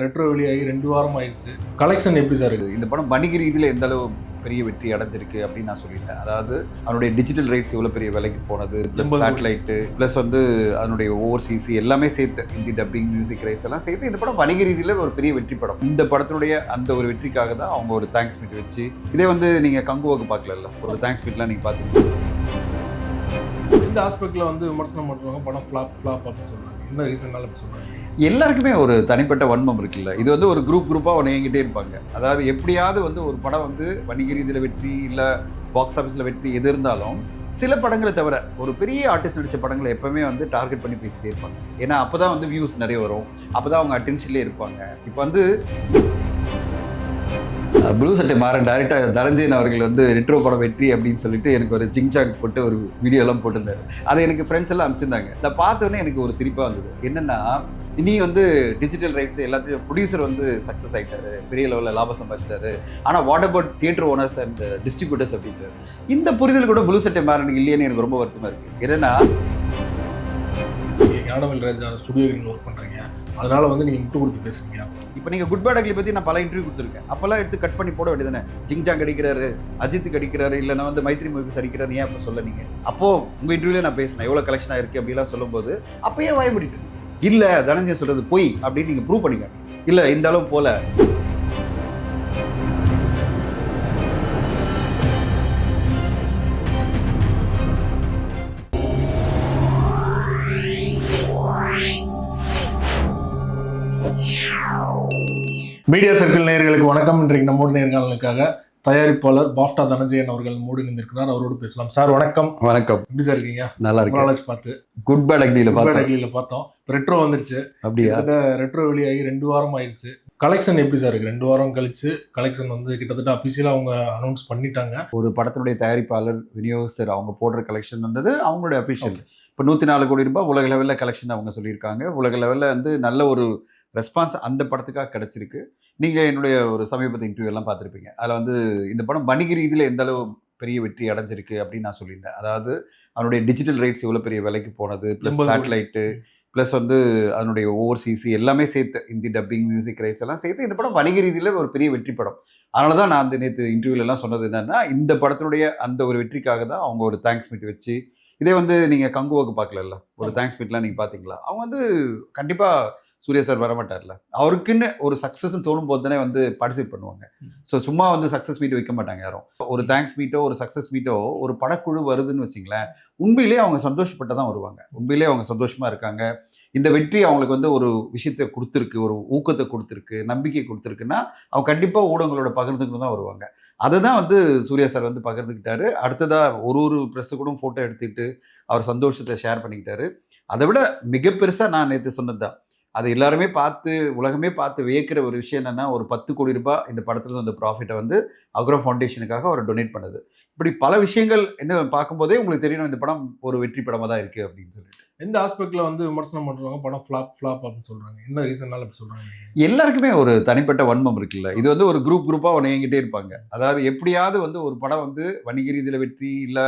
Retro வெளியாகி 2 வாரம் ஆயிடுச்சு. கலெக்ஷன் எப்படி சார் இருக்கு? இந்த படம் வணிக ரீதியில் எந்த அளவு பெரிய வெற்றி அடைஞ்சிருக்கு அப்படின்னு நான் சொல்லிட்டேன். அதாவது அதனுடைய டிஜிட்டல் ரைட்ஸ் எவ்வளோ பெரிய விலைக்கு போனது, ப்ளஸ் சேட்டலைட்டு, ப்ளஸ் அதனுடைய ஓவர்சீஸ் எல்லாமே சேர்த்து ஹிந்தி டப்பிங் மியூசிக் ரைட்ஸ் எல்லாம் சேர்த்து இந்த படம் வணிக ரீதியில் ஒரு பெரிய வெற்றி படம். இந்த படத்தினுடைய அந்த ஒரு வெற்றிக்காக தான் அவங்க ஒரு தேங்க்ஸ் மீட் வச்சு, இதே நீங்கள் கங்குவாக்கு பார்க்கல, ஒரு தேங்க்ஸ் மீட்லாம் நீங்கள் பார்த்தீங்கன்னா இந்த ஆஸ்பெக்ட்ல விமர்சனம் பண்ணுவாங்க, படம் ஃப்ளாப் அப்படின்னு சொல்றாங்க. என்ன ரீசன்னால அப்படி சொல்றாங்க? எல்லாருக்குமே ஒரு தனிப்பட்ட வன்மம் இருக்குல்ல. இது ஒரு குரூப்பாக ஒன்று இயங்கிட்டே இருப்பாங்க. அதாவது எப்படியாவது ஒரு படம் வணிக ரீதியில் வெற்றி இல்லை பாக்ஸ் ஆஃபீஸில் வெற்றி எது இருந்தாலும் சில படங்களை தவிர ஒரு பெரிய ஆர்டிஸ்ட் நடித்த படங்களை எப்பவுமே டார்கெட் பண்ணி பேசிட்டே இருப்பாங்க. ஏன்னா அப்போ தான் வியூஸ் நிறைய வரும், அப்போ தான் அவங்க அட்டென்ஷன்லேயே இருப்பாங்க. இப்போ ப்ளூ சட்டை மாறன் டைரக்டர் தனஞ்சயன் அவர்கள் ரெட்ரோ படம் வெற்றி அப்படின்னு சொல்லிட்டு எனக்கு ஒரு ஜிங்சாக் போட்டு ஒரு வீடியோலாம் போட்டிருந்தாரு. அதை எனக்கு ஃப்ரெண்ட்ஸ் எல்லாம் அனுப்பிச்சிருந்தாங்க. நான் பார்த்தோன்னே எனக்கு ஒரு சிரிப்பாக வந்தது. என்னென்னா, இனி டிஜிட்டல் ரைட்ஸ் எல்லாத்தையும் ப்ரொடியூசர் சக்ஸஸ் ஆகிட்டாரு, பெரிய லெவலில் லாபம் சம்பாதிச்சிட்டாரு. ஆனால் what about theatre owners and distributors அப்படின்றாரு. இந்த புரிதல் கூட ப்ளூ சட்டை மாறனுக்கு இல்லையேன்னு எனக்கு ரொம்ப வருத்தமாக இருக்குது. என்னென்னா, ஞானவேல் ராஜா ஸ்டுடியோவில் ஒர்க் பண்ணுறீங்க, அதனால நீங்கள் விட்டு கொடுத்து பேசுறீங்க. இப்போ நீங்கள் குட் பேட் அக்லி பற்றி நான் பல இன்டர்வியூ கொடுத்துருக்கேன். அப்போல்லாம் எடுத்து கட் பண்ணி போட வேண்டியதானே. ஜிங்ஜாங் அடிக்கிறாரு, அஜித்துக்கு அடிக்கிறாரு, இல்லைன்னா மைத்ரி மூவிக்கு அடிக்கிறாரு, ஏன் அப்போ சொல்ல நீங்கள்? அப்போது உங்கள் இன்டர்வியூவில் நான் பேசினேன் எவ்வளோ கலெக்ஷன் ஆயிருக்கு அப்படிலாம் சொல்லும்போது அப்போயே வாய முடிட்டு இல்லை தனஞ்சயன் சொல்கிறது பொய் அப்படின்னு நீங்கள் ப்ரூவ் பண்ணிக்காங்க. இல்லை இந்த அளவு போல மீடியா சர்க்கிள் நேயர்களுக்கு வணக்கம். இன்றைக்கு நம்மோடு நேர்காணலுக்காக தயாரிப்பாளர் பாஃப்டா தனஞ்சயன் அவர்கள் மூடி நின்றிருக்கிறார். அவரோடு பேசலாம். சார் வணக்கம். வணக்கம். எப்படி சார் இருக்கீங்க? நல்லா இருக்கு. பார்த்து குட் பேட் அக்லியில் பார்த்தோம். ரெட்ரோ வந்துருச்சு. அப்படியா? ரெட்ரோ வெளியாகி 2 வாரம் ஆயிடுச்சு. கலெக்ஷன் எப்படி சார் இருக்கு? 2 வாரம் கழிச்சு கலெக்ஷன் கிட்டத்தட்ட அபிஷியலா அவங்க அனௌன்ஸ் பண்ணிட்டாங்க. ஒரு படத்தினுடைய தயாரிப்பாளர் விநியோகஸ்தர் அவங்க போடுற கலெக்ஷன் அவங்களுடைய அபிஷியல். இப்போ 104 கோடி ரூபாய் உலக லெவலில் கலெக்ஷன் அவங்க சொல்லியிருக்காங்க. உலக லெவலில் நல்ல ஒரு ரெஸ்பான்ஸ் அந்த படத்துக்காக கிடைச்சிருக்கு. நீங்கள் என்னுடைய ஒரு சமீபத்து இன்டர்வியூ எல்லாம் பார்த்துருப்பீங்க. அதில் இந்த படம் வணிக ரீதியில் எந்த அளவு பெரிய வெற்றி அடைஞ்சிருக்கு அப்படின்னு நான் சொல்லியிருந்தேன். அதாவது அதனுடைய டிஜிட்டல் ரைட்ஸ் எவ்வளோ பெரிய விலைக்கு போனது, ப்ளஸ் சேட்டலைட்டு, ப்ளஸ் அதனுடைய ஓவர்சீஸ் எல்லாமே சேர்த்து ஹிந்தி டப்பிங் மியூசிக் ரைட்ஸ் எல்லாம் சேர்த்து இந்த படம் வணிக ரீதியில் ஒரு பெரிய வெற்றி படம். அதனால தான் நான் நேற்று இன்டர்வியூலலாம் சொன்னது என்னென்னா, இந்த படத்தினுடைய அந்த ஒரு வெற்றிக்காக தான் அவங்க ஒரு தேங்க்ஸ் மீட் வச்சு, இதே நீங்கள் கங்குவாக்கு பார்க்கல, ஒரு தேங்க்ஸ் மீட்லாம் நீங்கள் பார்த்தீங்களா? அவங்க கண்டிப்பாக சூர்யா சார் வரமாட்டார்ல, அவருக்குன்னு ஒரு சக்ஸஸ்ன்னு தோணும் போது தானே பார்ட்டிசிபேட் பண்ணுவாங்க. ஸோ சும்மா சக்ஸஸ் மீட் வைக்க மாட்டாங்க யாரும். ஒரு தேங்க்ஸ் மீட்டோ ஒரு சக்ஸஸ் மீட்டோ ஒரு படக்குழு வருதுன்னு வச்சிங்களேன், உண்மையிலேயே அவங்க சந்தோஷப்பட்டு தான் வருவாங்க. உண்மையிலேயே அவங்க சந்தோஷமாக இருக்காங்க. இந்த வெற்றி அவங்களுக்கு ஒரு விஷயத்தை கொடுத்துருக்கு, ஒரு ஊக்கத்தை கொடுத்துருக்கு, நம்பிக்கை கொடுத்துருக்குன்னா அவங்க கண்டிப்பாக ஊடகங்களோட பகிர்ந்துக்கிட்டு தான் வருவாங்க. அதை தான் சூர்யா சார் பகிர்ந்துக்கிட்டாரு. அடுத்ததாக ஒரு ப்ரெஸ்ஸு கூட ஃபோட்டோ எடுத்துக்கிட்டு அவர் சந்தோஷத்தை ஷேர் பண்ணிக்கிட்டாரு. அதை விட மிக பெருசாக நான் நேற்று சொன்னது தான், அது எல்லாருமே பார்த்து உலகமே பார்த்து வியக்கிற ஒரு விஷயம் என்னென்னா, ஒரு 10 கோடி ரூபாய் இந்த படத்துல அந்த ப்ராஃபிட்டை அக்ரோ ஃபவுண்டேஷனுக்காக அவர் டொனேட் பண்ணது. இப்படி பல விஷயங்கள் பார்க்கும்போதே உங்களுக்கு தெரியணும் இந்த படம் ஒரு வெற்றி படமாக தான் இருக்குது அப்படின்னு சொல்லிட்டு. எந்த ஆஸ்பெக்ட்ல விமர்சனம் பண்ணுறாங்க, படம் ஃப்ளாப் அப்படின்னு சொல்கிறாங்க. என்ன ரீசன்னால அப்படி சொல்கிறாங்க? எல்லாருக்குமே ஒரு தனிப்பட்ட வன்மம் இருக்குல்ல. இது ஒரு குரூப்பாக ஒன்று இயங்கிட்டே இருப்பாங்க. அதாவது எப்படியாவது ஒரு படம் வணிக ரீதியில் வெற்றி இல்லை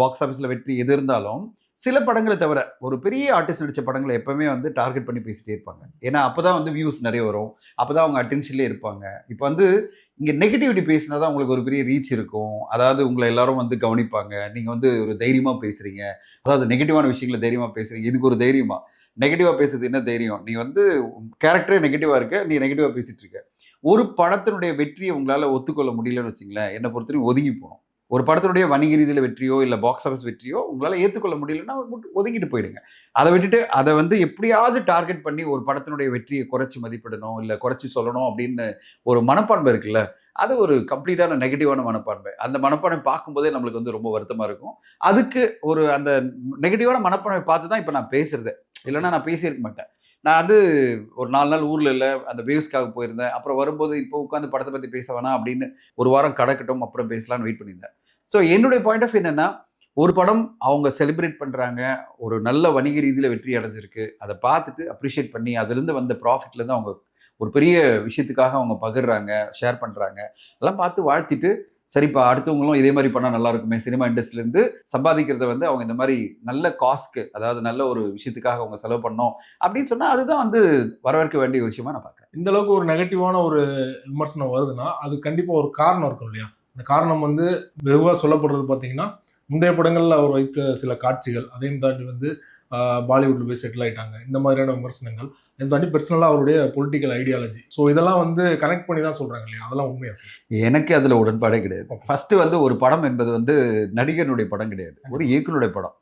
பாக்ஸ் ஆஃபீஸில் வெற்றி எது இருந்தாலும் சில படங்களை தவிர ஒரு பெரிய ஆர்டிஸ்ட் நடித்த படங்களை எப்பவுமே டார்கெட் பண்ணி பேசிட்டே இருப்பாங்க. ஏன்னா அப்போ தான் வியூஸ் நிறைய வரும், அப்போ தான் அவங்க அட்டென்ஷன்லேயே இருப்பாங்க. இப்போ இங்கே நெகட்டிவிட்டி பேசினா தான் உங்களுக்கு ஒரு பெரிய ரீச் இருக்கும். அதாவது உங்களை எல்லாரும் கவனிப்பாங்க. நீங்கள் ஒரு தைரியமாக பேசுகிறீங்க, அதாவது நெகட்டிவான விஷயங்களை தைரியமாக பேசுகிறீங்க. இதுக்கு ஒரு தைரியமா? நெகட்டிவாக பேசுறது என்ன தைரியம்? நீ கேரக்டரே நெகட்டிவாக இருக்க, நீ நெகட்டிவாக பேசிகிட்டு இருக்க. ஒரு படத்தினுடைய வெற்றியை உங்களால் ஒத்துக்கொள்ள முடியலன்னு வச்சிங்களேன், என்னை பொறுத்தவரைக்கும் ஒதுங்கி போகணும். ஒரு படத்தினுடைய வணிக ரீதியில் வெற்றியோ இல்லை பாக்ஸ் ஆஃபீஸ் வெற்றியோ உங்களால் ஏற்றுக்கொள்ள முடியலன்னா ஒதுங்கிட்டு போயிடுங்க. அதை விட்டுட்டு அதை எப்படியாவது டார்கெட் பண்ணி ஒரு படத்தினுடைய வெற்றியை குறைச்சி மதிப்பிடணும் இல்லை குறைச்சி சொல்லணும் அப்படின்னு ஒரு மனப்பான்மை இருக்குல்ல, அது ஒரு கம்ப்ளீட்டான நெகட்டிவான மனப்பான்மை. அந்த மனப்பான்மை பார்க்கும்போதே நம்மளுக்கு ரொம்ப வருத்தமாக இருக்கும். அதுக்கு அந்த நெகட்டிவான மனப்பான்மை பார்த்து தான் இப்போ நான் பேசுறது, இல்லைன்னா நான் பேசியிருக்க மாட்டேன். நான் ஒரு 4 நாள் ஊரில் இல்லை, அந்த வேவ்ஸ்க்காக போயிருந்தேன். அப்புறம் வரும்போது இப்போ உட்காந்து படத்தை பற்றி பேச வேணாம் அப்படின்னு ஒரு வாரம் கடக்கட்டும் அப்புறம் பேசலான்னு வெயிட் பண்ணியிருந்தேன். ஸோ என்னுடைய பாயிண்ட் ஆஃப் என்னென்னா, ஒரு படம் அவங்க செலிப்ரேட் பண்ணுறாங்க, ஒரு நல்ல வணிக ரீதியில் வெற்றி அடைஞ்சிருக்கு, அதை பார்த்துட்டு அப்ரிஷியேட் பண்ணி அதுலேருந்து வந்த ப்ராஃபிட்லேருந்து அவங்க ஒரு பெரிய விஷயத்துக்காக அவங்க பகிர்றாங்க, ஷேர் பண்ணுறாங்க, அதெல்லாம் பார்த்து வாழ்த்திட்டு சரிப்பா அடுத்தவங்களும் இதே மாதிரி பண்ணால் நல்லா இருக்குமே, சினிமா இண்டஸ்ட்ரியிலேருந்து சம்பாதிக்கிறத வந்து அவங்க இந்த மாதிரி நல்ல காஸ்க்கு, அதாவது நல்ல ஒரு விஷயத்துக்காக அவங்க செலவு பண்ணோம் அப்படின்னு சொன்னால் அதுதான் வந்து வரவேற்க வேண்டிய ஒரு விஷயமா நான் பார்க்குறேன். இந்த அளவுக்கு ஒரு நெகட்டிவான ஒரு விமர்சனம் வருதுன்னா அது கண்டிப்பா ஒரு காரணம் இருக்கும் இல்லையா? அந்த காரணம் வந்து வெகுவா சொல்லப்படுறது பார்த்தீங்கன்னா, முந்தைய படங்கள்ல அவர் வைத்த சில காட்சிகள், அதையும் தாண்டி வந்து பாலிவுட்ல போய் செட்டில் ஆயிட்டாங்க. இந்த மாதிரியான விமர்சனங்கள். இதையும் தாண்டி பெர்சனலா அவருடைய பொலிட்டிக்கல் ஐடியாலஜி. ஸோ இதெல்லாம் வந்து கனெக்ட் பண்ணி தான் சொல்றாங்க இல்லையா? அதெல்லாம் உண்மையா சார்? எனக்கு அதில் உடன்பாடே கிடையாது. Okay. ஃபர்ஸ்ட் வந்து ஒரு படம் என்பது வந்து நடிகனுடைய படம் கிடையாது, ஒரு இயக்குனருடைய படம்.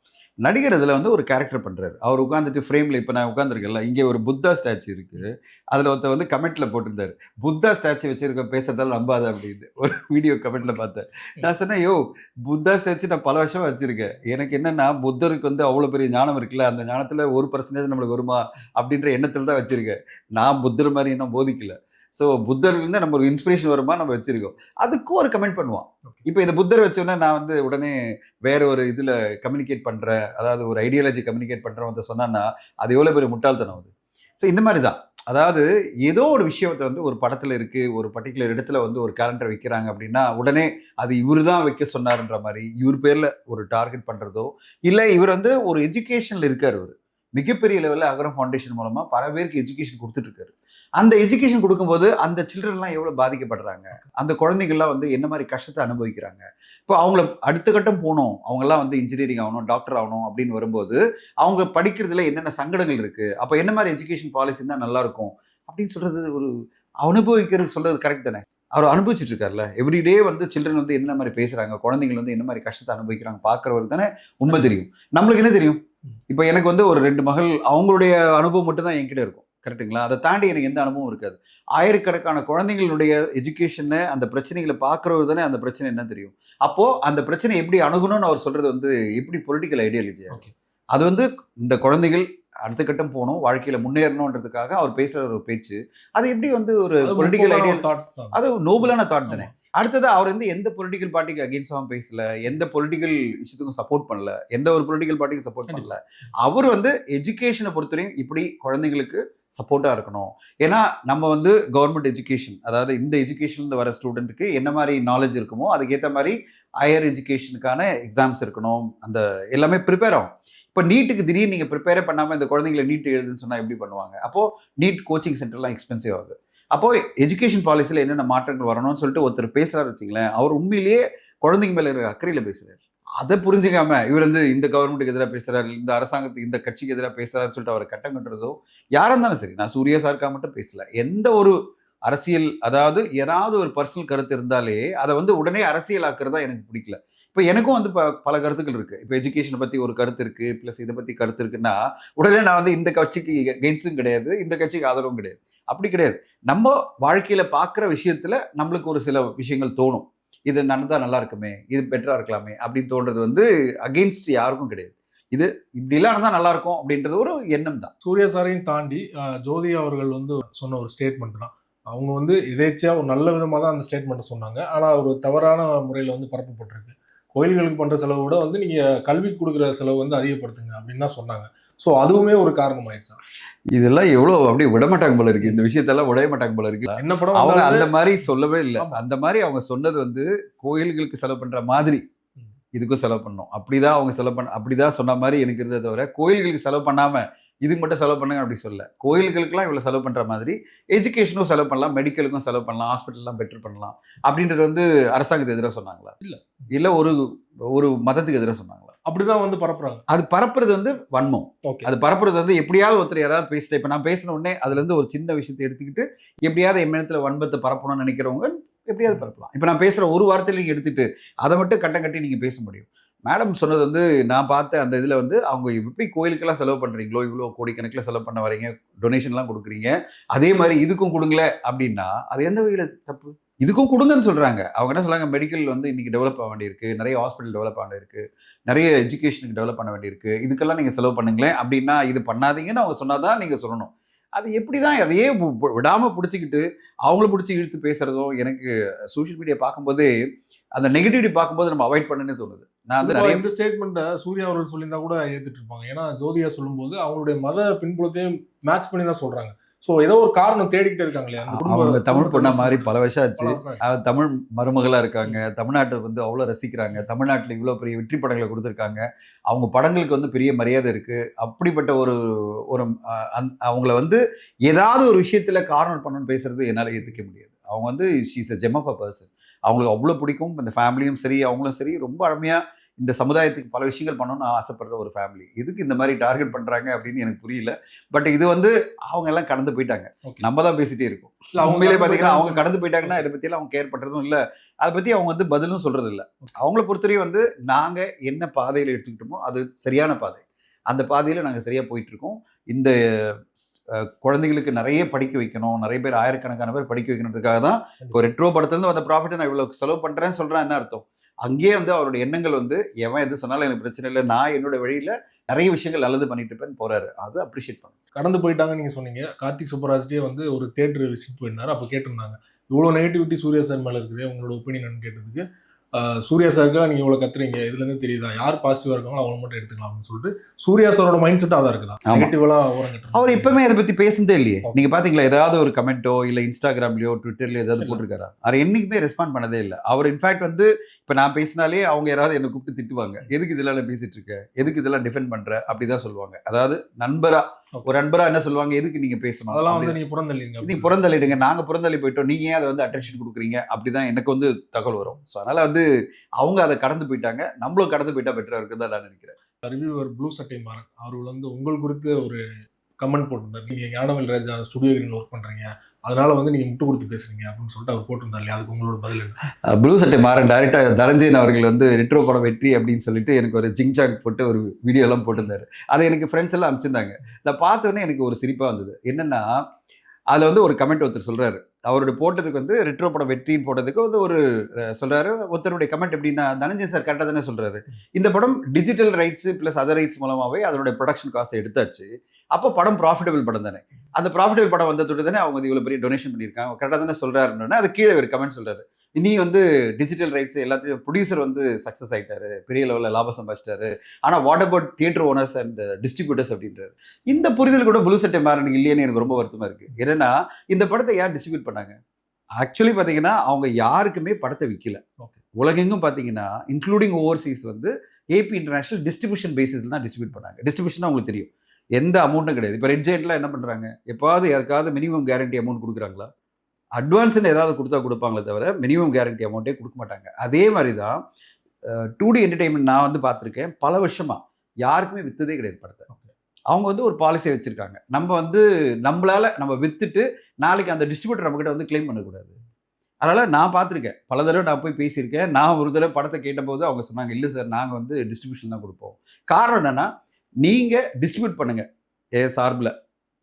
நடிகர் இதில் வந்து ஒரு கேரக்டர் பண்ணுறாரு. அவர் உட்காந்துட்டு ஃப்ரேமில், இப்போ நான் உட்காந்துருக்கேன்ல, இங்கே ஒரு புத்தா ஸ்டாச்சு இருக்குது. அதில் ஒருத்தர் வந்து கமெண்ட்டில் போட்டிருந்தாரு, புத்தா ஸ்டாச்சு வச்சுருக்க பேசுறதால நம்பாத அப்படின்னு ஒரு வீடியோ கமெண்ட்டில் பார்த்தேன். நான் சொன்னேன், யோ புத்தா ஸ்டாச்சு நான் பல வருஷமாக வச்சுருக்கேன். எனக்கு என்னென்னா புத்தருக்கு வந்து அவ்வளோ பெரிய ஞானம் இருக்குல்ல, அந்த ஞானத்தில் 1% நம்மளுக்கு வருமா அப்படின்ற எண்ணத்தில் தான் வச்சுருக்கேன். நான் புத்தர் மாதிரி இன்னும் போதிக்கல. ஸோ புத்தர்லேருந்து நம்ம ஒரு இன்ஸ்பிரேஷன் வருமா நம்ம வச்சுருக்கோம். அதுக்கும் ஒரு கமெண்ட் பண்ணுவான். இப்போ இந்த புத்தரை வச்சோன்னே நான் வந்து உடனே வேற ஒரு இதில் கம்யூனிகேட் பண்ணுறேன், அதாவது ஒரு ஐடியாலஜி கம்யூனிகேட் பண்ணுறேன் வந்து சொன்னான்னா அது எவ்வளோ பெரிய முட்டாள்தனம் அது. ஸோ இந்த மாதிரி தான், அதாவது ஏதோ ஒரு விஷயத்தை வந்து ஒரு படத்தில் இருக்குது, ஒரு பர்டிகுலர் இடத்துல வந்து ஒரு கேலண்டர் வைக்கிறாங்க அப்படின்னா உடனே அது இவர் தான் வைக்க சொன்னார்ன்ற மாதிரி இவர் பேரில் ஒரு டார்கெட் பண்ணுறதோ, இல்லை இவர் வந்து ஒரு எஜுகேஷனில் இருக்கார், ஒரு மிகப்பெரிய லெவலில் அகரம் ஃபவுண்டேஷன் மூலமாக பல பேருக்கு எஜுகேஷன் கொடுத்துட்டு இருக்காரு. அந்த எஜுகேஷன் கொடுக்கும்போது அந்த சில்ட்ரன்லாம் எவ்வளோ பாதிக்கப்படுறாங்க, அந்த குழந்தைகள்லாம் வந்து என்ன மாதிரி கஷ்டத்தை அனுபவிக்கிறாங்க. இப்போ அவங்கள அடுத்த கட்டம் போகணும், அவங்கெல்லாம் வந்து இன்ஜினியரிங் ஆகணும், டாக்டர் ஆகணும் அப்படின்னு வரும்போது அவங்க படிக்கிறதுல என்னென்ன சங்கடங்கள் இருக்குது, அப்போ என்ன மாதிரி எஜுகேஷன் பாலிசி தான் நல்லாயிருக்கும் அப்படின்னு சொல்கிறது, ஒரு அனுபவிக்கிறது சொல்கிறது கரெக்ட் தானே? அவர் அனுபவிச்சுட்டு இருக்காருல்ல, எவ்ரிடே வந்து சில்ட்ரன் வந்து என்ன மாதிரி பேசுகிறாங்க, குழந்தைகள் வந்து என்ன மாதிரி கஷ்டத்தை அனுபவிக்கிறாங்க பார்க்குறவருக்கு தானே உண்மை தெரியும். நம்மளுக்கு என்ன தெரியும்? இப்போ எனக்கு வந்து ஒரு 2 மகள், அவங்களுடைய அனுபவம் மட்டும் தான் என்கிட்ட இருக்கும், கரெக்டுங்களா? அதை தாண்டி எனக்கு எந்த அனுபவம் இருக்காது. ஆயிரக்கணக்கான குழந்தைங்களுடைய எஜுகேஷனை, அந்த பிரச்சனைகளை பார்க்குறவர் தானே அந்த பிரச்சனை என்ன தெரியும். அப்போது அந்த பிரச்சனை எப்படி அணுகணும்னு அவர் சொல்கிறது வந்து எப்படி பொலிட்டிக்கல் ஐடியாலஜி. அது வந்து இந்த குழந்தைகள் அடுத்த கட்டம் போகணும், வாழ்க்கையில் முன்னேறணுன்றதுக்காக அவர் பேசுகிற ஒரு பேச்சு, அது எப்படி வந்து ஒரு பொலிட்டிக்கல் ஐடியா, அது நோபலான தாட் தானே. அடுத்தது அவர் வந்து எந்த பொலிட்டிக்கல் பார்ட்டிக்கு அகேன்ஸ்டாகவும் பேசல, எந்த பொலிட்டிக்கல் விஷயத்துக்கும் சப்போர்ட் பண்ணல, எந்த ஒரு பொலிட்டிக்கல் பார்ட்டிக்கும் சப்போர்ட் பண்ணல. அவர் வந்து எஜுகேஷனை பொறுத்தவரையும் இப்படி குழந்தைங்களுக்கு சப்போர்ட்டாக இருக்கணும். ஏன்னா நம்ம வந்து கவர்மெண்ட் எஜுகேஷன், அதாவது இந்த எஜுகேஷன்லேருந்து வர ஸ்டூடெண்ட்டுக்கு என்ன மாதிரி நாலேஜ் இருக்குமோ அதுக்கேற்ற மாதிரி ஹையர் எஜுகேஷனுக்கான எக்ஸாம்ஸ் இருக்கணும், அந்த எல்லாமே ப்ரிப்பேர் ஆகும். இப்போ நீட்டுக்கு திடீர்னு நீங்கள் ப்ரிப்பேரே பண்ணாமல் இந்த குழந்தைங்களை நீட் எழுதுன்னு சொன்னால் எப்படி பண்ணுவாங்க? அப்போது நீட் கோச்சிங் சென்டர்லாம் எக்ஸ்பென்சிவ் ஆகுது. அப்போது எஜுகேஷன் பாலிசியில் என்னென்ன மாற்றங்கள் வரணும்னு சொல்லிட்டு ஒருத்தர் பேசுகிறாரு வச்சுங்களேன், அவர் உண்மையிலேயே குழந்தைங்க மேலே இருக்கிற அக்கறையில் பேசுகிறார். அதை புரிஞ்சுக்காம இவர் வந்து இந்த கவர்மெண்ட்டுக்கு எதிராக பேசுகிறாரு, இந்த அரசாங்கத்துக்கு இந்த கட்சிக்கு எதிராக பேசுகிறாருன்னு சொல்லிட்டு அவர் கட்டம் கட்டுறதோ யாராக இருந்தாலும் சரி, நான் சூர்யா சாருக்கா மட்டும் பேசல, எந்த ஒரு அரசியல், அதாவது ஏதாவது ஒரு பர்சனல் கருத்து இருந்தாலே அதை வந்து உடனே அரசியலாக்குறதா எனக்கு பிடிக்கல. இப்போ எனக்கும் வந்து பல கருத்துக்கள் இருக்குது. இப்போ எஜுகேஷனை பற்றி ஒரு கருத்து இருக்குது, ப்ளஸ் இதை பற்றி கருத்து இருக்குன்னா உடனே நான் வந்து இந்த கட்சிக்கு கெயின்ஸும் கிடையாது, இந்த கட்சிக்கு ஆதரவும் கிடையாது, அப்படி கிடையாது. நம்ம வாழ்க்கையில் பார்க்குற விஷயத்தில் நம்மளுக்கு ஒரு சில விஷயங்கள் தோணும், இது நடந்தால் நல்லா இருக்குமே, இது பெட்டராக இருக்கலாமே அப்படின்னு தோன்றது வந்து அகெயின்ஸ்ட் யாருக்கும் கிடையாது. இது இப்படிலாம் இருந்தால் நல்லா இருக்கும் அப்படின்றது ஒரு எண்ணம் தான். சூர்யா சாரையும் தாண்டி ஜோதி அவர்கள் வந்து சொன்ன ஒரு ஸ்டேட்மெண்ட் தான், அவங்க வந்து எதேச்சியா ஒரு நல்ல விதமாக தான் அந்த ஸ்டேட்மெண்ட்டை சொன்னாங்க, ஆனால் ஒரு தவறான முறையில் வந்து பரப்பப்பட்டிருக்கு. கோயில்களுக்கு பண்ணுற செலவு விட வந்து நீங்கள் கல்விக்கு கொடுக்குற செலவு வந்து அதிகப்படுத்துங்க அப்படின்னு தான் சொன்னாங்க. ஸோ அதுவுமே ஒரு காரணமாயிடுச்சா? இதெல்லாம் எவ்வளோ அப்படியே விடமாட்டாங்க போல இருக்கு, இந்த விஷயத்தெல்லாம் விடவே மாட்டாங்க போல இருக்கு. என்ன படம் அவங்க அந்த மாதிரி சொல்லவே இல்லை. அந்த மாதிரி அவங்க சொன்னது வந்து கோயில்களுக்கு செலவு பண்ற மாதிரி இதுக்கும் செலவு பண்ணணும், அப்படிதான் அவங்க செலவு பண்ண, அப்படிதான் சொன்ன மாதிரி எனக்கு இருந்ததை தவிர கோயில்களுக்கு செலவு பண்ணாம இதுக்கு மட்டும் செலவு பண்ணுங்க அப்படி சொல்ல. கோயில்களுக்கெல்லாம் இவ்வளோ செலவு பண்ணுற மாதிரி எஜுகேஷனும் செலவு பண்ணலாம், மெடிக்கலுக்கும் செலவு பண்ணலாம், ஹாஸ்பிட்டல்லாம் பெட்டர் பண்ணலாம் அப்படின்றது வந்து அரசாங்கத்துக்கு எதிராக சொன்னாங்களா? இல்லை ஒரு ஒரு மதத்துக்கு எதிராக சொன்னாங்களா? அப்படிதான் வந்து பரப்புறாங்க. அது பரப்புறது வந்து வன்மம். அது பரப்புறது வந்து எப்படியாவது ஒருத்தர் யாராவது பேசிட்டு, இப்போ நான் பேசின உடனே அதுலேருந்து ஒரு சின்ன விஷயத்தை எடுத்துக்கிட்டு எப்படியாவது என் இடத்துல வன்மத்தை பரப்பணும்னு நினைக்கிறவங்க எப்படியாவது பரப்பலாம். இப்போ நான் பேசுகிற ஒரு வார்த்தையில் நீங்கள் எடுத்துகிட்டு அதை மட்டும் கட்டம் கட்டி நீங்கள் பேச முடியும். மேடம் சொன்னது வந்து நான் பார்த்த அந்த இதில் வந்து அவங்க எப்படி கோயிலுக்கெல்லாம் செலவு பண்ணுறீங்களோ, இவ்வளோ கோடிக்கணக்கில் செலவு பண்ண வரீங்க, டொனேஷன்லாம் கொடுக்குறீங்க, அதே மாதிரி இதுக்கும் கொடுங்களே அப்படின்னா அது எந்த வகையில் தப்பு? இதுக்கும் கொடுங்கன்னு சொல்கிறாங்க. அவங்க என்ன சொல்கிறாங்க, மெடிக்கல் வந்து இன்றைக்கி டெவலப் ஆக வேண்டியிருக்கு, நிறைய ஹாஸ்பிட்டல் டெவலப் ஆக வேண்டியிருக்கு, நிறைய எஜுகேஷனுக்கு டெவலப் பண்ண வேண்டியிருக்கு, இதுக்கெல்லாம் நீங்கள் செலவு பண்ணுங்களேன் அப்படின்னா இது பண்ணாதீங்கன்னு அவங்க சொன்னால் தான் நீங்கள் சொல்லணும். அது எப்படி தான் அதையே விடாமல் பிடிச்சிக்கிட்டு அவங்கள பிடிச்சி இழுத்து பேசுகிறதும் எனக்கு சோஷியல் மீடியா பார்க்கும்போதே அந்த நெகட்டிவிட்டி பார்க்கும்போது நம்ம அவாய்ட் பண்ணனே தோணுது. நான் வந்து நிறைய இந்த ஸ்டேட்மெண்ட்டை சூர்யா அவர்கள் சொல்லியிருந்தா கூட ஏற்றுட்டு இருப்பாங்க. ஏன்னா ஜோதியா சொல்லும்போது அவங்களுடைய மத பின்புலத்தையும் மேட்ச் பண்ணி தான் சொல்கிறாங்க. ஸோ ஏதோ ஒரு காரணம் தேடிக்கிட்டே இருக்காங்க இல்லையா அவங்க தமிழ் பொண்ணா மாதிரி பல வருஷம் ஆச்சு. பல வருஷம் ஆச்சு. தமிழ் மருமகளா இருக்காங்க. தமிழ்நாட்டை வந்து அவ்வளோ ரசிக்கிறாங்க. தமிழ்நாட்டில் இவ்வளோ பெரிய வெற்றி படங்களை கொடுத்துருக்காங்க. அவங்க படங்களுக்கு வந்து பெரிய மரியாதை இருக்கு. அப்படிப்பட்ட ஒரு ஒரு அவங்கள வந்து ஏதாவது ஒரு விஷயத்துல கார்னர் பண்ணணும்னு பேசுறது என்னால் ஏற்றுக்க முடியாது. அவங்க வந்து she's a gem of a person. அவங்களுக்கு அவ்வளோ பிடிக்கும். இந்த ஃபேமிலியும் சரி, அவங்களும் சரி, ரொம்ப அருமையா இந்த சமுதாயத்துக்கு பல விஷயங்கள் பண்ணணும்னு ஆசைப்படுற ஒரு ஃபேமிலி. எதுக்கு இந்த மாதிரி டார்கெட் பண்றாங்க அப்படின்னு எனக்கு புரியல. பட் இது வந்து அவங்க எல்லாம் கடந்து போயிட்டாங்க. Okay. நம்ம தான் பேசிட்டே இருக்கோம். இல்ல, அவங்க உண்மையிலே கடந்து பாத்தீங்கன்னா அவங்க போயிட்டாங்கன்னு கடந்து போயிட்டாங்கன்னா இதை பத்தி எல்லாம் அவங்க கேர் பண்றதும் இல்ல. அதை பத்தி அவங்க வந்து பதிலும் சொல்றது இல்ல. அவங்கள பொறுத்தவரையும் வந்து நாங்க என்ன பாதையில எடுத்துக்கிட்டோமோ அது சரியான பாதை. அந்த பாதையில நாங்க சரியா போயிட்டு இருக்கோம். இந்த குழந்தைகளுக்கு நிறைய படிக்க வைக்கணும், நிறைய பேர் ஆயிரக்கணக்கான பேர் படிக்க வைக்கணுன்றதுக்காக தான் இப்போ ரெட்ரோ படத்துல இருந்து வந்த ப்ராஃபிட்டை நான் இவ்வளவு செலவு பண்றேன்னு சொல்றேன். என்ன அர்த்தம்? அங்கேயே வந்து அவருடைய எண்ணங்கள் வந்து எவன் எது சொன்னாலும் எனக்கு பிரச்சனை இல்லை, நான் என்னோட வழியில நிறைய விஷயங்கள் நல்லது பண்ணிட்டு இருப்பேன்னு போறாரு. அதை அப்ரிஷியேட் பண்ணுங்க. கடந்து போயிட்டாங்கன்னு நீங்க சொன்னீங்க. கார்த்திக் சுப்பராஜ்டே வந்து ஒரு தியேட்டர் விசிட் போயிருந்தாரு. அப்போ கேட்டிருந்தாங்க, இவ்வளோ நெகட்டிவிட்டி சூர்யா சார் மேலே இருக்குது, உங்களோட ஒப்பீனியன் கேட்டதுக்கு சூர்யா சாருக்காக நீங்கள் இவ்வளோ கத்துறீங்க, இதுலேருந்து தெரியுதா யார் பாசிட்டிவாக இருக்காங்களோ அவங்க மட்டும் எடுத்துக்கலாம் அப்படின்னு சொல்லிட்டு சூர்யா சாரோட மைண்ட் செட் அதான் இருக்குதா? நெகட்டிவெல்லாம் ஓரம் அவர் எப்பவுமே அதை பத்தி பேசுனதே இல்லையே. நீங்க பாத்தீங்களா, ஏதாவது ஒரு கமெண்ட்டோ இல்ல இன்ஸ்டாகிராம்லயோ ட்விட்டர்லயோ ஏதாவது போட்டிருக்காரா? அவர் என்னைக்குமே ரெஸ்பாண்ட் பண்ணதே இல்லை. அவர் இன்ஃபேக்ட் வந்து இப்ப நான் பேசினாலே அவங்க யாராவது என்ன கூப்பிட்டு திட்டுவாங்க, எதுக்கு இதெல்லாம் பேசிட்டு இருக்க, எதுக்கு இதெல்லாம் டிஃபெண்ட் பண்ற, அப்படிதான் சொல்லுவாங்க. அதாவது நண்பரா, ஒரு நண்பரா என்ன சொல்லுவாங்க, எதுக்கு நீங்க பேசணும், அதெல்லாம் வந்து நீங்க புறந்தள்ளிங்க, நீங்க புறந்தள்ளிடுங்க, நாங்க புறந்தள்ளி போயிட்டோம், நீங்க ஏன் அதை வந்து அட்டென்ஷன் கொடுக்குறீங்க, அப்படிதான் எனக்கு வந்து தகவல் வரும். ஸோ அதனால வந்து அவங்க அதை கடந்து போயிட்டாங்க. நம்மளும் கடந்து போயிட்டா பெட்டரா இருக்குன்னு தான் நான் நினைக்கிறேன். ரிவ்யூவர் ப்ளூ சட்டை மாறன் அவர் வந்து உங்கள் குறித்து ஒரு கமெண்ட் போட்டிருந்தார். நீங்க ஞானவேல் ராஜா ஸ்டுடியோ கிரீன் ஒர்க் பண்றீங்க, அதனால வந்து நீங்க முட்டு கொடுத்து பேசுறீங்க அப்படின்னு சொல்லிட்டு அவர் போட்டிருந்தார் இல்லையா? அதுக்கு உங்களோட பதில் என்ன? ப்ளூ சட்டை மாறன் டைரக்டா தனஞ்சயன் அவர்கள் வந்து ரெட்ரோ படம் வெற்றி அப்படின்னு சொல்லிட்டு எனக்கு ஒரு ஜிங்சாக் போட்டு ஒரு வீடியோ எல்லாம் போட்டிருந்தாரு. அதை எனக்கு ஃப்ரெண்ட்ஸ் எல்லாம் அனுப்பிச்சிருந்தாங்க. நான் பார்த்தோன்னே எனக்கு ஒரு சிரிப்பா வந்தது. என்னன்னா, அதுல வந்து ஒரு கமெண்ட் ஒருத்தர் சொல்றாரு, அவரோட போட்டதுக்கு வந்து ரெட்ரோ படம் வெற்றின்னு போட்டதுக்கு வந்து ஒரு சொல்றாரு. ஒருத்தருடைய கமெண்ட் எப்படின்னா, தனஞ்சய் சார் கரெக்டாக தானே சொல்றாரு, இந்த படம் digital rights plus other rights மூலமாவே அதனுடைய ப்ரொடக்ஷன் காஸ்ட் எடுத்தாச்சு, அப்போ படம் ப்ராஃபிட்டபிள் படம் தானே, அந்த ப்ராஃபிட்டபிள் படம் வந்ததோடு தானே அவங்க வந்து இவ்வளோ பெரிய டொனேஷன் பண்ணியிருக்காங்க, கரெக்டாக தானே சொல்றாருன்னு அது கீழே ஒரு கமெண்ட் சொல்றாரு. இனி வந்து டிஜிட்டல் ரைட்ஸ் எல்லாத்தையும் ப்ரொடியூசர் வந்து சக்ஸஸ் ஆயிட்டாரு, பெரிய லெவலில் லாபம் சம்பாதிச்சிட்டாரு, ஆனால் what about theatre owners and distributors அப்படின்றாரு. இந்த புரிதல் கூட ப்ளூ சட்டை மாறனுக்கு இல்லையேன்னு எனக்கு ரொம்ப வருத்தமா இருக்கு. ஏன்னா இந்த படத்தை யார் டிஸ்ட்ரிபியூட் பண்ணாங்க? ஆக்சுவலி பார்த்தீங்கன்னா அவங்க யாருக்குமே படத்தை விற்கல. உலகெங்கும் பார்த்தீங்கன்னா இன்க்ளூடிங் ஓவர்சீஸ் வந்து ஏபி இன்டர்நேஷனல் டிஸ்ட்ரிபியூஷன் பேசிஸ் தான் டிஸ்ட்ரிபியூட் பண்ணாங்க. டிஸ்ட்ரிபியூஷன் அவங்களுக்கு தெரியும், எந்த அமௌண்ட்டும் கிடையாது. இப்போ ரெட் ஜெயின்ட்லாம் என்ன பண்ணுறாங்க, எப்பாவது யாருக்காவது மினிமம் கேரண்டி அமௌண்ட் கொடுக்குறாங்களா? அட்வான்ஸ்ன்னு ஏதாவது கொடுத்தா கொடுப்பாங்களே தவிர மினிமம் கேரண்டி அமௌண்ட்டே கொடுக்க மாட்டாங்க. அதே மாதிரி தான் 2D என்டர்டெயின்மெண்ட் நான் வந்து பார்த்துருக்கேன் பல வருஷமா, யாருக்குமே விற்றதே கிடையாது படத்தை. அவங்க வந்து ஒரு பாலிசியை வச்சுருக்காங்க, நம்ம வந்து நம்மளால் நம்ம விற்றுட்டு நாளைக்கு அந்த டிஸ்ட்ரிபியூட்டர் நம்மக்கிட்ட வந்து கிளைம் பண்ணக்கூடாது. அதனால் நான் பார்த்துருக்கேன், பல தடவை நான் போய் பேசியிருக்கேன். நான் ஒரு தடவை படத்தை கேட்டபோது அவங்க சொன்னாங்க, இல்லை சார் நாங்கள் வந்து டிஸ்ட்ரிபியூஷன் தான் கொடுப்போம். காரணம் என்னென்னா, நீங்கள் டிஸ்ட்ரிபியூட் பண்ணுங்கள் சார்பில்,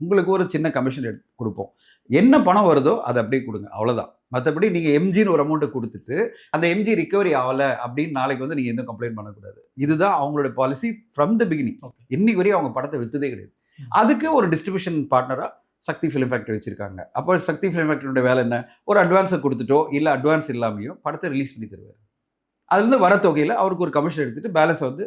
உங்களுக்கு ஒரு சின்ன கமிஷன் கொடுப்போம், என்ன பணம் வருதோ அதை அப்படியே கொடுங்க, அவ்வளோதான். மற்றபடி நீங்கள் எம்ஜின்னு ஒரு அமௌண்ட்டை கொடுத்துட்டு அந்த எம்ஜி ரிகவரி ஆகலை அப்படின்னு நாளைக்கு வந்து நீங்கள் எதுவும் கம்ப்ளைண்ட் பண்ணக்கூடாது. இதுதான் அவங்களோட பாலிசி ஃப்ரம் த பிகினிங். இன்னைக்கு வரையும் அவங்க படத்தை விற்றதே கிடையாது. அதுக்கு ஒரு டிஸ்ட்ரிபியூஷன் பார்ட்னராக சக்தி ஃபிலிம் ஃபேக்டரி வச்சிருக்காங்க. அப்போ சக்தி ஃபிலிம் ஃபேக்டரியோட வேலை என்ன, ஒரு அட்வான்ஸை கொடுத்துட்டோ இல்லை அட்வான்ஸ் இல்லாமையோ படத்தை ரிலீஸ் பண்ணி தருவார். அதுலேருந்து வர தொகையில் அவருக்கு ஒரு கமிஷன் எடுத்துகிட்டு பேலன்ஸை வந்து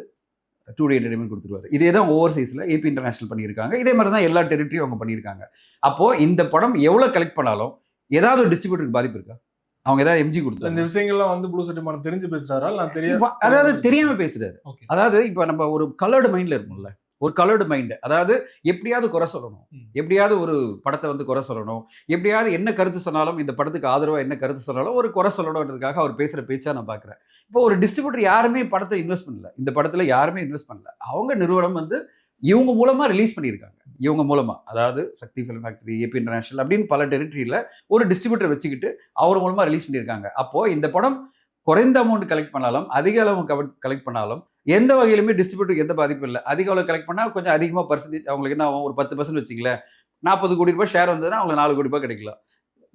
2D என்டர்டெயின்மெண்ட் கொடுத்துருவாரு. இதே தான் ஓவர்சீஸில் ஏபி இன்டர்நேஷனல் பண்ணியிருக்காங்க. இதே மாதிரி தான் எல்லா டெரிட்டரியும் அவங்க பண்ணியிருக்காங்க. அப்போது இந்த படம் எவ்வளோ கலெக்ட் பண்ணாலும் ஏதாவது ஒரு டிஸ்ட்ரிபியூட்டருக்கு பாதிப்பு இருக்கா? அவங்க ஏதாவது எம்ஜி கொடுத்தாங்க. இந்த விஷயங்கள்லாம் வந்து ப்ளூ சட்டை மாறன் தெரிஞ்சு பேசுறாரா? நான் தெரியும், அதாவது தெரியாமல் பேசுறாரு. அதாவது இப்போ நம்ம ஒரு கலர்டு மைண்டில் இருக்கும்ல, ஒரு கலர்டு மைண்டு, அதாவது எப்படியாவது குறை சொல்லணும், எப்படியாவது ஒரு படத்தை வந்து குறை சொல்லணும், எப்படியாவது என்ன கருத்து சொன்னாலும் இந்த படத்துக்கு ஆதரவாக என்ன கருத்து சொன்னாலும் ஒரு குறை சொல்லணுன்றதுக்காக அவர் பேசுகிற பேச்சா நான் பார்க்குறேன். இப்போ ஒரு டிஸ்ட்ரிபியூட்டர் யாருமே படத்தை இன்வெஸ்ட் பண்ணல, இந்த படத்தில் யாருமே இன்வெஸ்ட் பண்ணல. அவங்க நிறுவனம் வந்து இவங்க மூலமாக ரிலீஸ் பண்ணியிருக்காங்க. இவங்க மூலமாக, அதாவது சக்தி ஃபிலிம் ஃபேக்டரி, ஏபி இன்டர்நேஷனல் அப்படின்னு பல டெரிட்டரியில் ஒரு டிஸ்ட்ரிபியூட்டர் வச்சுக்கிட்டு அவர் மூலமாக ரிலீஸ் பண்ணியிருக்காங்க. அப்போது இந்த படம் குறைந்த அமௌண்ட் கலெக்ட் பண்ணாலும் அதிக அளவு கலெக்ட் பண்ணாலும் எந்த வகையிலுமே டிஸ்ட்ரிபியூட்டருக்கு எந்த பாதிப்பும் இல்லை. அதிக அளவு கலெக்ட் பண்ணால் கொஞ்சம் அதிகமாக பர்சன்டேஜ் அவங்களுக்கு என்ன ஆகும், ஒரு 10% வச்சுங்களேன், 40 கோடி ரூபாய் ஷேர் வந்ததுன்னா அவங்களுக்கு 4 கோடி ரூபாய் கிடைக்கலாம்.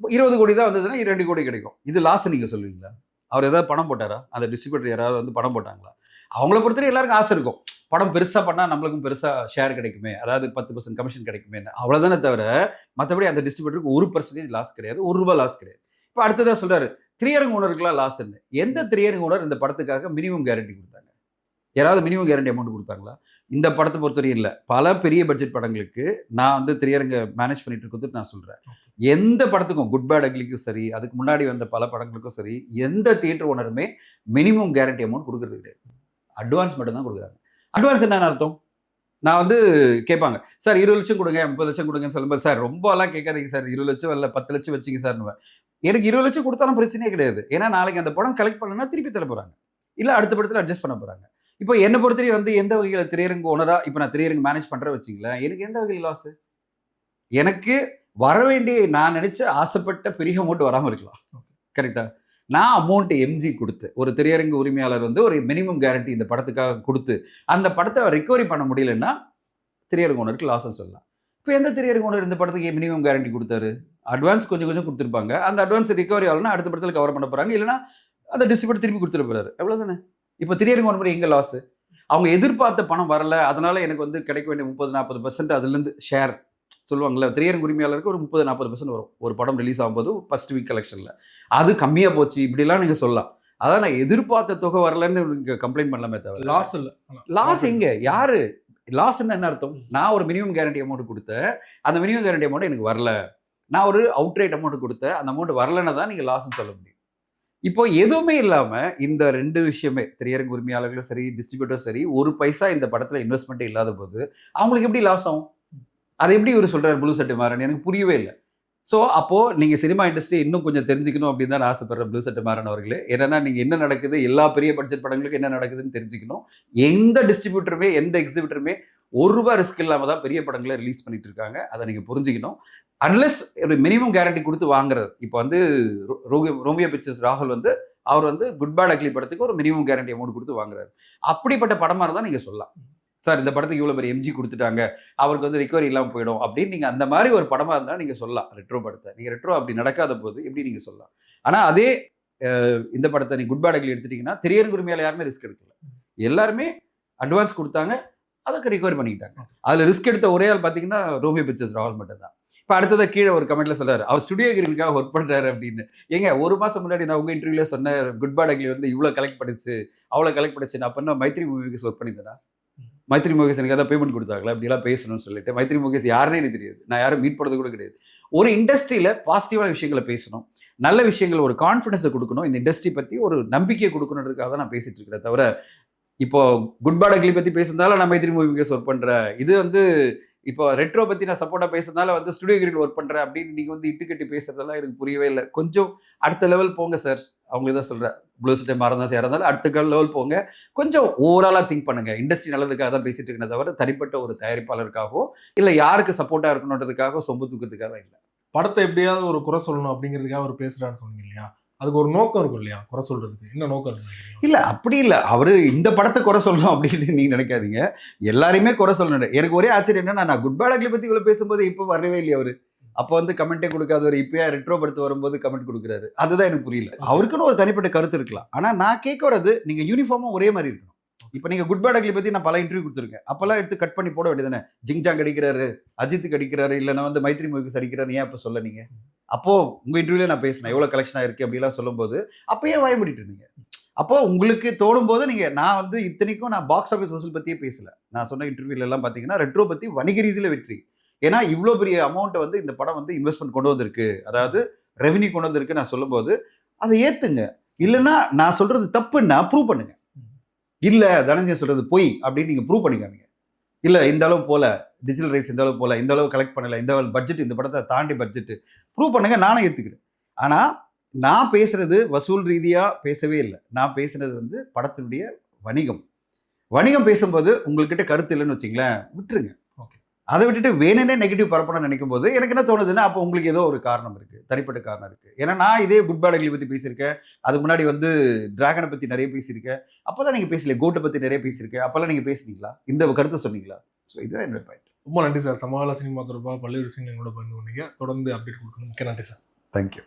20 கோடி தான் வந்ததுன்னா 2 கோடி கிடைக்கும். இது லாஸ் நீங்கள் சொல்லுவீங்களா? அவர் ஏதாவது பணம் போட்டாரா? அந்த டிஸ்ட்ரிபியூட்டர் யாராவது வந்து பணம் போட்டாங்களா? அவங்கள பொறுத்தவரை எல்லாருக்கும் ஆசை இருக்கும், படம் பெருசாக பண்ணால் நம்மளுக்கும் பெருசாக ஷேர் கிடைக்குமே, அதாவது 10% கமிஷன் கிடைக்குமே, அவ்வளோதானே தவிர மற்றபடி அந்த டிஸ்ட்ரிபியூட்டருக்கு 1% லாஸ் கிடையாது, ₹1 லாஸ் கிடையாது. இப்போ அடுத்ததாக சொல்கிறாரு திரையரங்கு ஓனருக்குலாம் லாஸ்ன்னு. எந்த திரையரங்கு ஓனர் இந்த படத்துக்காக மினிமம் கேரண்டி கொடுத்தாங்க? யாராவது மினிமம் கேரண்டி அமௌண்ட் கொடுத்தாங்களா? இந்த படத்தை பொறுத்தவரையும் இல்லை, பல பெரிய பட்ஜெட் படங்களுக்கு நான் வந்து திரையரங்க மேனேஜ் பண்ணிட்டு இருக்கிறது நான் சொல்கிறேன். எந்த படத்துக்கும் குட் பேட் அக்லிக்கும் சரி, அதுக்கு முன்னாடி வந்த பல படங்களுக்கும் சரி, எந்த தியேட்டர் ஓனருமே மினிமம் கேரண்டி அமௌண்ட் கொடுக்குறது கிடையாது. அட்வான்ஸ் மட்டும் தான் கொடுக்குறாங்க. அட்வான்ஸ் என்னன்னு அர்த்தம்? நான் வந்து கேட்பாங்க, சார் 20 லட்சம் கொடுங்க, 30 லட்சம் கொடுங்கன்னு சொல்லும்போது, சார் ரொம்பலாம் கேட்காதீங்க சார், 20 லட்சம் இல்லை 10 லட்சம் வச்சிங்க சார்னுவேன். எனக்கு 20 லட்சம் கொடுத்தாலும் பிரச்சனையே கிடையாது. ஏன்னா நாளைக்கு அந்த படம் கலெக்ட் பண்ணலன்னா திருப்பி தர போகிறாங்க, இல்லை அடுத்த படத்தில் அட்ஜஸ்ட் பண்ண போகிறாங்க. இப்போ என்னை பொறுத்தவரை வந்து எந்த வகையில் திரையரங்கு ஓனரா இப்போ நான் திரையரங்கு மேனேஜ் பண்ணுறேன் வச்சிங்களேன், எனக்கு எந்த வகையில் லாஸு? எனக்கு வர வேண்டிய நான் நினைச்ச ஆசைப்பட்ட பெரிய அமௌண்ட் வராமல் இருக்கலாம். கரெக்டா? நான் அமௌண்ட் எம்ஜி கொடுத்து ஒரு திரையரங்கு உரிமையாளர் வந்து ஒரு மினிமம் கேரண்டி இந்த படத்துக்காக கொடுத்து அந்த படத்தை ரிகவரி பண்ண முடியலன்னா திரையரங்கு ஓனருக்கு லாஸ்ன்னு சொல்லலாம். இப்போ எந்த திரையரங்கு ஓனர் இந்த படத்துக்கு மினிமம் கேரண்டி கொடுத்தாரு? அட்வான்ஸ் கொஞ்சம் கொஞ்சம் கொடுத்துருப்பாங்க, அந்த அட்வான்ஸ் ரிகவரி ஆகலன்னா அடுத்த படத்தில் கவர் பண்ண போகிறாங்க, இல்லைன்னா அந்த டிஸ்ட்ரிபியூட்டர் திருப்பி கொடுத்துட்டு போறாரு. எவ்வளோதானே? இப்போ திரையரங்கு ஓனர் எங்கே லாஸ்? அவங்க எதிர்பார்த்த பணம் வரல, அதனால எனக்கு வந்து கிடைக்க வேண்டிய 30-40% அதுலேருந்து ஷேர் சொல்லுவாங்கல்ல, திரையரங்கு உரிமையாளருக்கு ஒரு 30-40% வரும் ஒரு படம் ரிலீஸ் ஆகும்போது ஃபர்ஸ்ட் வீக் கலெக்ஷனில். அது கம்மியாக போச்சு இப்படிலாம் நீங்கள் சொல்லலாம். அதான் நான் எதிர்பார்த்த தொகை வரலன்னு நீங்கள் கம்ப்ளைண்ட் பண்ணலாமே தவிர லாஸ் இல்லை. லாஸ் எங்கே? யாரு லாஸ்ன்னு என்ன அர்த்தம்? நான் ஒரு மினிமம் கேரண்டி அமௌண்ட் கொடுத்தேன், அந்த மினிமம் கேரண்டி அமௌண்ட் எனக்கு வரல. நான் ஒரு அவுட்ரேட் அமௌண்ட் கொடுத்தேன், அந்த அமௌண்ட் வரலன்னு தான் நீங்கள் லாஸ்ன்னு சொல்ல முடியும். இப்போ எதுவுமே இல்லாமல் இந்த 2 விஷயமே, திரையரங்கு உரிமையாளர்களும் சரி, டிஸ்ட்ரிபியூட்டரும் சரி, ஒரு பைசா இந்த படத்தில் இன்வெஸ்ட்மெண்ட்டே இல்லாத போது அவங்களுக்கு எப்படி லாஸ் ஆகும்? அதை எப்படி இவர் சொல்கிறார் ப்ளூ சட்டை மாறன்? எனக்கு புரியவே இல்லை. ஸோ அப்போது நீங்கள் சினிமா இண்டஸ்ட்ரி இன்னும் கொஞ்சம் தெரிஞ்சுக்கணும் அப்படின்னு தான் நான் ஆசைப்படுறேன் ப்ளூ சட்டை மாறன் அவர்களே. ஏன்னா நீங்கள் என்ன நடக்குது, எல்லா பெரிய பட்ஜெட் படங்களுக்கும் என்ன நடக்குதுன்னு தெரிஞ்சுக்கணும். எந்த டிஸ்ட்ரிபியூட்டருமே எந்த எக்ஸிபிட்டருமே ₹1 ரிஸ்க் இல்லாமல் தான் பெரிய படங்களை ரிலீஸ் பண்ணிட்டு இருக்காங்க. அதை நீங்கள் புரிஞ்சுக்கணும். அன்லெஸ் ஒரு மினிமம் கேரண்டி கொடுத்து வாங்குறாரு. இப்போ வந்து ரோமியோ பிக்சர்ஸ் ராகுல் வந்து அவர் வந்து குட் பேட் அக்லி படத்துக்கு ஒரு மினிமம் கேரண்டி அமௌண்ட் கொடுத்து வாங்குறாரு. அப்படிப்பட்ட படமாக இருந்தால் நீங்கள் சொல்லலாம், சார் இந்த படத்துக்கு இவ்வளோ பெரிய எம்ஜி கொடுத்துட்டாங்க, அவருக்கு வந்து ரிகவரி இல்லாமல் போயிடும் அப்படின்னு. நீங்கள் அந்த மாதிரி ஒரு படமாக இருந்தால் நீங்கள் சொல்லலாம் ரெட்ரோ படத்தை. நீங்கள் ரெட்ரோ அப்படி நடக்காத போது எப்படி நீங்கள் சொல்லலாம்? ஆனால் அதே இந்த படத்தை நீங்கள் குட் பேட் அக்லி எடுத்துட்டீங்கன்னா திரையரங்கு உரிமையாளர் யாருமே ரிஸ்க் எடுக்கல, எல்லாருமே அட்வான்ஸ் கொடுத்தாங்க, அதுக்கு ரிகவரி பண்ணிக்கிட்டாங்க. அதில் ரிஸ்க் எடுத்த ஒரே ஆள் பார்த்தீங்கன்னா ரோமியோ பிக்சர்ஸ் ராகுல் மட்டும் தான். இப்போ அடுத்ததை கீழே ஒரு கமெண்ட்ல சொல்றாரு, அவர் ஸ்டுடியோ கிரீனுக்காக ஒர்க் பண்றாரு அப்படின்னு. ஏங்க, ஒரு மாசம் முன்னாடி நான் உங்க இன்டர்வியூல சொன்னேன் குட் பேட் அக்லி வந்து இவ்வளோ கலெக்ட் பண்ணிச்சு, அவ்வளோ கலெக்ட் பண்ணிச்சு. நான் அப்போ மைத்ரி மூவிஸ் ஒர்க் பண்ணியிருந்தேன். மைத்ரி முகேஷ் எனக்கு ஏதாவது பேமெண்ட் கொடுத்தாங்களா அப்படிலாம் பேசணும்னு சொல்லிட்டு. மைத்ரி முகேஷ் யாருன்னே எனக்கு தெரியாது, நான் யாரும் மீட் பண்ணுறது கூட கிடையாது. ஒரு இண்டஸ்ட்ரியில் பாசிட்டிவான விஷயங்களை பேசணும், நல்ல விஷயங்கள், ஒரு கான்ஃபிடன்ஸை கொடுக்கணும், இந்த இண்டஸ்ட்ரி பற்றி ஒரு நம்பிக்கையை கொடுக்கணுன்றதுக்காக தான் நான் பேசிட்டு இருக்கிறேன். தவிர இப்போ குட் பேட் அக்லி பற்றி பேசுறதால நான் மைத்ரி முகேஷ் ஒர்க் பண்ணுறேன், இது வந்து இப்போ ரெட்ரோ பற்றி நான் சப்போர்ட்டாக பேசுறதுனால வந்து ஸ்டுடியோ கிரீன் ஒர்க் பண்ணுறேன் அப்படின்னு நீங்கள் வந்து இட்டு கட்டி பேசுறதெல்லாம் எனக்கு புரியவே இல்லை. கொஞ்சம் அடுத்த லெவல் போங்க சார். அவங்களுக்கு தான் சொல்கிறேன், ப்ளூ சட்டை மாறதான் சார் இருந்தாலும் அடுத்த லெவல் போங்க, கொஞ்சம் ஓவராலாக திங்க் பண்ணுங்கள். இண்டஸ்ட்ரி நல்லதுக்காக தான் பேசிட்டு இருக்கேன் தவிர தனிப்பட்ட ஒரு தயாரிப்பாளருக்காகவோ இல்லை யாருக்கு சப்போர்ட்டாக இருக்கணுன்றதுக்காக சொம்பு தூக்கத்துக்காக தான் இல்லை. படத்தை எப்படியாவது ஒரு குறை சொல்லணும் அப்படிங்கிறதுக்காக அவர் பேசுகிறான்னு சொன்னீங்க இல்லையா, அதுக்கு ஒரு நோக்கம் இருக்கும் இல்லையா, குறை சொல்றதுக்கு என்ன நோக்கம் இருக்கு? இல்லை அப்படி இல்லை, அவரு இந்த படத்தை குறை சொல்லணும் அப்படின்னு நீங்க நினைக்காதீங்க, எல்லாருமே குறை சொல்லணும். எனக்கு ஒரே ஆச்சரியம் என்னன்னா, நான் குட் பேட் அக்லி பத்தி இவ்வளவு பேசும்போது இப்போ வரவே இல்லையா அவரு? அப்போ வந்து கமெண்டே கொடுக்காதவர் இப்பயா ரெட்ரோ படத்து வரும்போது கமெண்ட் கொடுக்குறாரு. அதுதான் எனக்கு புரியல. அவருக்குன்னு ஒரு தனிப்பட்ட கருத்து இருக்கலாம், ஆனா நான் கேட்க வர்றது நீங்க யூனிஃபார்மா ஒரே மாதிரி இருக்கணும். இப்போ நீங்க குட் பேட் அக்லி பத்தி நான் பல இன்டர்வியூ கொடுத்துருக்கேன், அப்பெல்லாம் எடுத்து கட் பண்ணி போட வேண்டியதானே. ஜிங்ஜாங் அடிக்கிறாரு, அஜித்துக்கு அடிக்கிறாரு, இல்லைன்னா வந்து மைத்ரி மூவிக்கு அடிக்கிறாரு, ஏன் அப்போ சொல்ல நீங்க? அப்போ உங்க இன்டர்வியூல நான் பேசினேன் எவ்வளவு கலெக்ஷன் ஆயிருக்கு அப்படிலாம் சொல்லும்போது அப்பயே வாய மூடிட்டு இருந்தீங்க. அப்போ உங்களுக்கு தோணும் போது நீங்க, நான் வந்து இத்தனைக்கும் நான் பாக்ஸ் ஆஃபீஸ் வசூல் பத்தியே பேசல. நான் சொன்ன இன்டர்வியூல எல்லாம் பாத்தீங்கன்னா ரெட்ரோ பத்தி வணிக ரீதியில வெற்றி. ஏன்னா இவ்வளோ பெரிய அமௌண்ட் வந்து இந்த படம் வந்து இன்வெஸ்ட்மெண்ட் கொண்டு வந்திருக்கு, அதாவது ரெவன்யூ கொண்டு வந்திருக்கு நான் சொல்லும்போது அதை ஏத்துங்க. இல்லைன்னா நான் சொல்றது தப்புன்னா ப்ரூவ் பண்ணுங்க. இல்ல தனஞ்சய் சொல்றது பொய் அப்படின்னு நீங்க ப்ரூவ் பண்ணிக்காதீங்க. இல்லை இந்த அளவு போல, டிஜிட்டல் ரைட்ஸ் இந்த அளவு போல, இந்த அளவு கலெக்ட் பண்ணல, இந்த அளவு பட்ஜெட், இந்த படத்தை தாண்டி பட்ஜெட் ப்ரூவ் பண்ணுங்க, நானே ஏற்றுக்கிறேன். ஆனால் நான் பேசுறது வசூல் ரீதியாக பேசவே இல்லை. நான் பேசுனது வந்து படத்தினுடைய வணிகம் பேசும்போது உங்கள்கிட்ட கருத்து இல்லைன்னு வச்சிங்களேன், விட்டுருங்க. அதை விட்டுட்டு வேணுன்னே நெகட்டிவ் பரப்பணும்னு நினைக்கும் போது எனக்கு என்ன தோணுதுன்னா, அப்போ உங்களுக்கு ஏதோ ஒரு காரணம் இருக்குது, தனிப்பட்ட காரணம் இருக்குது. ஏன்னா நான் இதே குட் பேட் அக்லி பற்றி பேசியிருக்கேன், அதுக்கு முன்னாடி வந்து டிராகனை பற்றி நிறைய பேசியிருக்கேன். அப்போல்லாம் நீங்கள் பேசல, கோட்டை பற்றி நிறைய பேசியிருக்கேன், அப்போல்லாம் நீங்கள் பேசுனீங்களா, இந்த கருத்தை சொன்னீங்களா? ஸோ இதுதான் என்னோட பாயிண்ட். ரொம்ப நன்றி சார். சமகால சினிமா தொடர்பாக பல்வேறு விஷயங்கள் எங்களோட பகிர்ந்து கொண்டீங்க. தொடர்ந்து அப்டேட் கொடுக்கணும். மிக்க நன்றி சார். தேங்க்யூ.